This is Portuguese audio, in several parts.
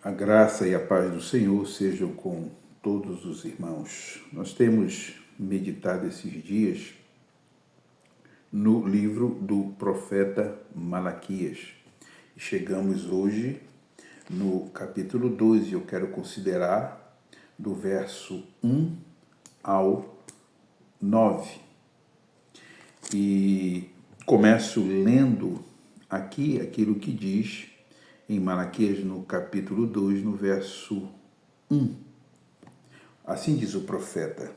A graça e a paz do Senhor sejam com todos os irmãos. Nós temos meditado esses dias no livro do profeta Malaquias. E chegamos hoje no capítulo 2 e eu quero considerar do verso 1 ao 9. E começo lendo aqui aquilo que diz em Malaquias, no capítulo 2, no verso 1. Assim diz o profeta: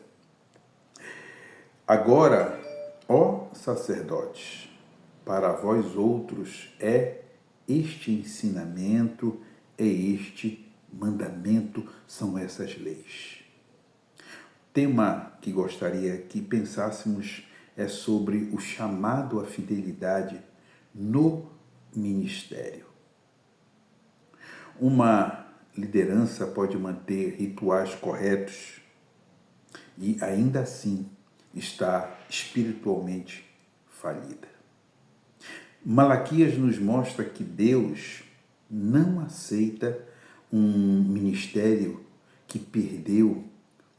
Agora, ó sacerdotes, para vós outros é este ensinamento, é este mandamento, são essas leis. O tema que gostaria que pensássemos é sobre o chamado à fidelidade no ministério. Uma liderança pode manter rituais corretos e ainda assim está espiritualmente falida. Malaquias nos mostra que Deus não aceita um ministério que perdeu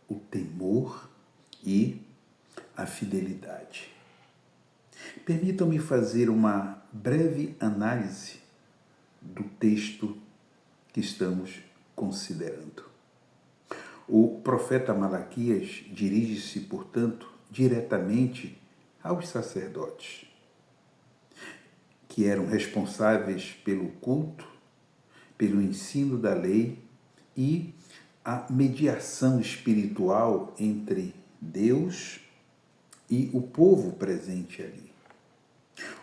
o temor e a fidelidade. Permitam-me fazer uma breve análise do texto que estamos considerando. O profeta Malaquias dirige-se, portanto, diretamente aos sacerdotes, que eram responsáveis pelo culto, pelo ensino da lei e a mediação espiritual entre Deus e o povo presente ali.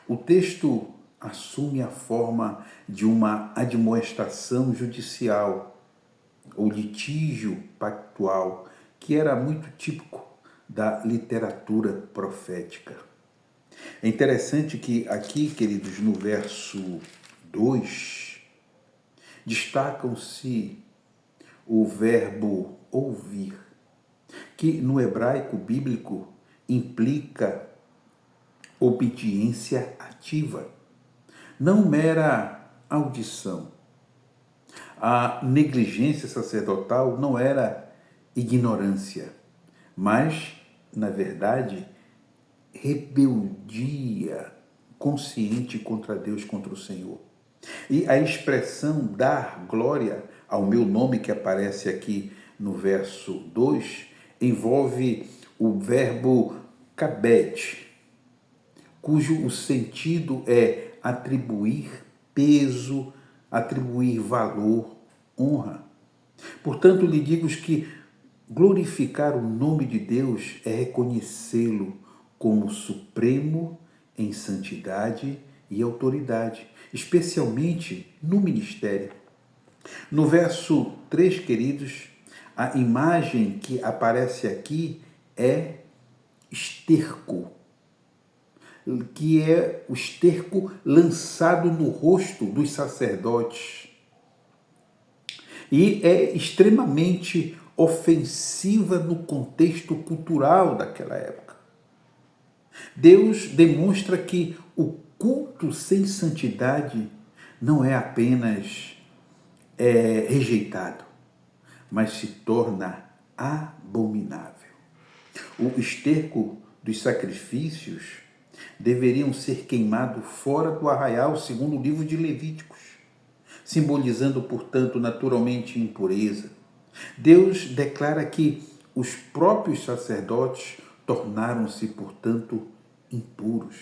O texto assume a forma de uma admoestação judicial ou litígio pactual, que era muito típico da literatura profética. É interessante que aqui, queridos, no verso 2, destacam-se o verbo ouvir, que no hebraico bíblico implica obediência ativa, não mera audição. A negligência sacerdotal não era ignorância, mas, na verdade, rebeldia consciente contra Deus, contra o Senhor. E a expressão dar glória ao meu nome, que aparece aqui no verso 2, envolve o verbo kabed, cujo o sentido é atribuir peso, atribuir valor, honra. Portanto, lhe digo que glorificar o nome de Deus é reconhecê-lo como supremo em santidade e autoridade, especialmente no ministério. No verso 3, queridos, a imagem que aparece aqui é esterco, que é o esterco lançado no rosto dos sacerdotes. E é extremamente ofensiva no contexto cultural daquela época. Deus demonstra que o culto sem santidade não é apenas rejeitado, mas se torna abominável. O esterco dos sacrifícios deveriam ser queimados fora do arraial, segundo o livro de Levíticos, simbolizando, portanto, naturalmente impureza. Deus declara que os próprios sacerdotes tornaram-se, portanto, impuros.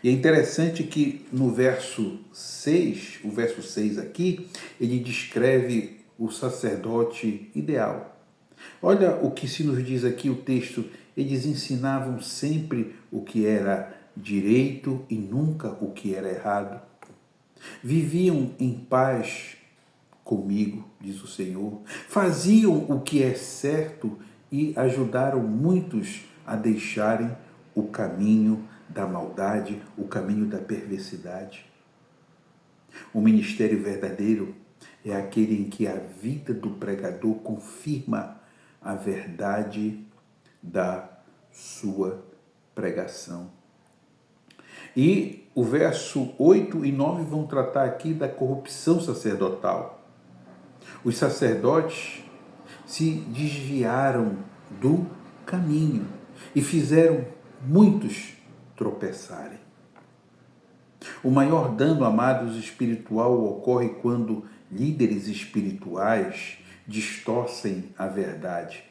E é interessante que no verso 6, o verso 6 aqui, ele descreve o sacerdote ideal. Olha o que se nos diz aqui o texto: eles ensinavam sempre o que era direito e nunca o que era errado. Viviam em paz comigo, diz o Senhor. Faziam o que é certo e ajudaram muitos a deixarem o caminho da maldade, o caminho da perversidade. O ministério verdadeiro é aquele em que a vida do pregador confirma a verdade da sua pregação. E o verso 8 e 9 vão tratar aqui da corrupção sacerdotal. Os sacerdotes se desviaram do caminho e fizeram muitos tropeçarem. O maior dano, amados, espiritual ocorre quando líderes espirituais distorcem a verdade,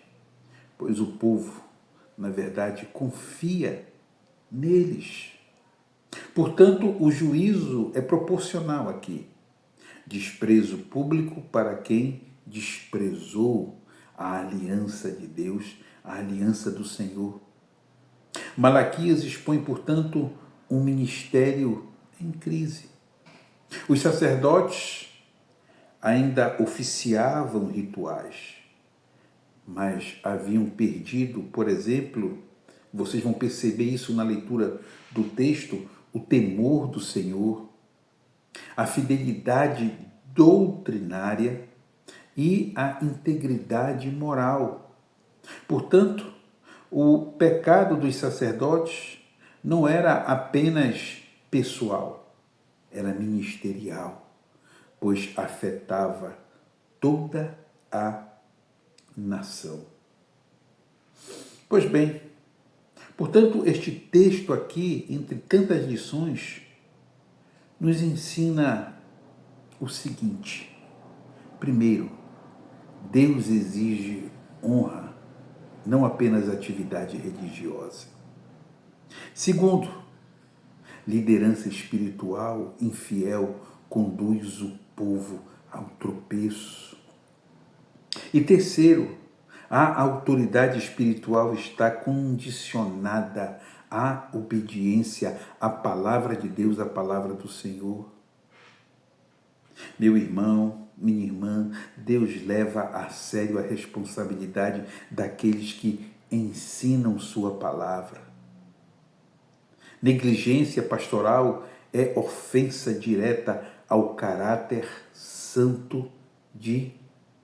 pois o povo, na verdade, confia neles. Portanto, o juízo é proporcional aqui. Desprezo público para quem desprezou a aliança de Deus, a aliança do Senhor. Malaquias expõe, portanto, um ministério em crise. Os sacerdotes ainda oficiavam rituais, mas haviam perdido, por exemplo, vocês vão perceber isso na leitura do texto, o temor do Senhor, a fidelidade doutrinária e a integridade moral. Portanto, o pecado dos sacerdotes não era apenas pessoal, era ministerial, pois afetava toda a nação. Pois bem, portanto, este texto aqui, entre tantas lições, nos ensina o seguinte: primeiro, Deus exige honra, não apenas atividade religiosa. Segundo, liderança espiritual infiel conduz o povo ao tropeço. E terceiro, a autoridade espiritual está condicionada à obediência à palavra de Deus, à palavra do Senhor. Meu irmão, minha irmã, Deus leva a sério a responsabilidade daqueles que ensinam sua palavra. Negligência pastoral é ofensa direta ao caráter santo de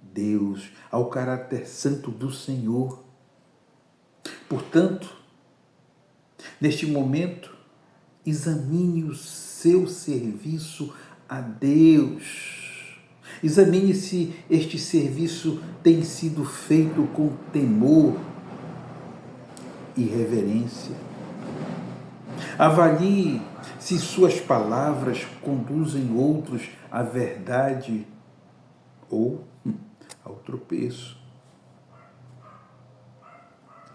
Deus, ao caráter santo do Senhor. Portanto, neste momento, examine o seu serviço a Deus. Examine se este serviço tem sido feito com temor e reverência. Avalie se suas palavras conduzem outros à verdade ou ao tropeço.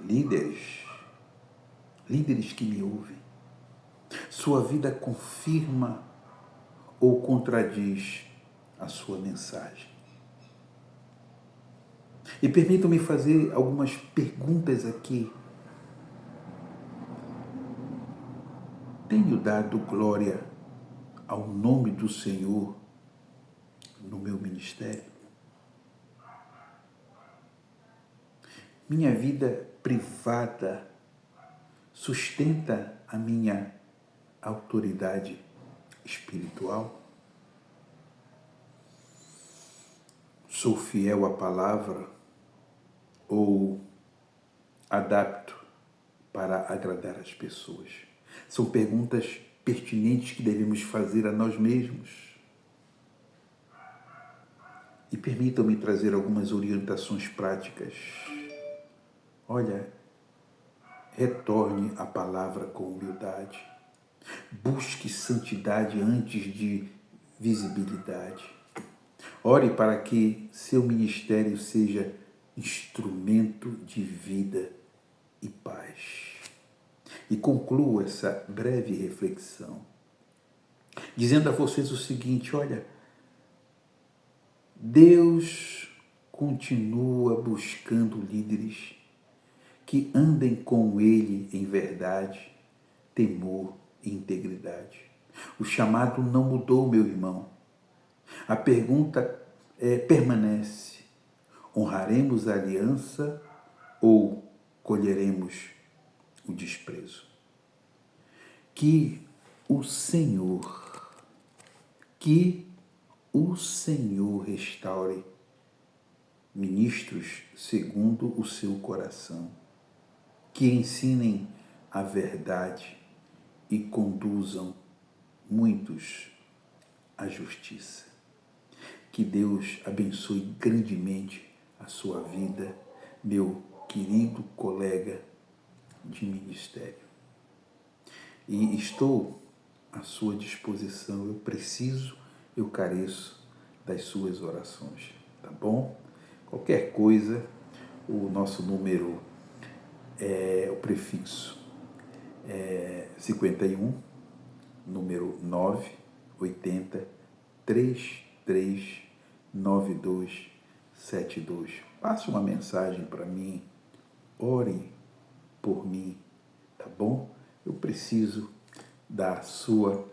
Líderes que me ouvem, sua vida confirma ou contradiz a sua mensagem? E permitam-me fazer algumas perguntas aqui. Tenho dado glória ao nome do Senhor no meu ministério? Minha vida privada sustenta a minha autoridade espiritual? Sou fiel à palavra ou adapto para agradar as pessoas? São perguntas pertinentes que devemos fazer a nós mesmos. E permitam-me trazer algumas orientações práticas. Olha, retorne à palavra com humildade. Busque santidade antes de visibilidade. Ore para que seu ministério seja instrumento de vida e paz. E concluo essa breve reflexão dizendo a vocês o seguinte: olha, Deus continua buscando líderes que andem com Ele em verdade, temor e integridade. O chamado não mudou, meu irmão. A pergunta permanece: honraremos a aliança ou colheremos o desprezo? Que o Senhor restaure ministros segundo o seu coração, que ensinem a verdade e conduzam muitos à justiça. Que Deus abençoe grandemente a sua vida, meu querido colega de ministério. E estou à sua disposição. Eu preciso, eu careço das suas orações, tá bom? Qualquer coisa, o nosso número o prefixo é 51, número 980 339272. Passe uma mensagem para mim, ore por mim, tá bom? Eu preciso da sua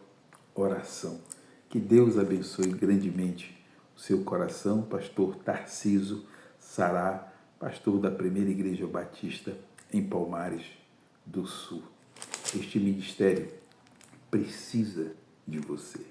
oração. Que Deus abençoe grandemente o seu coração, pastor Tarciso Sará, pastor da Primeira Igreja Batista em Palmares do Sul. Este ministério precisa de você.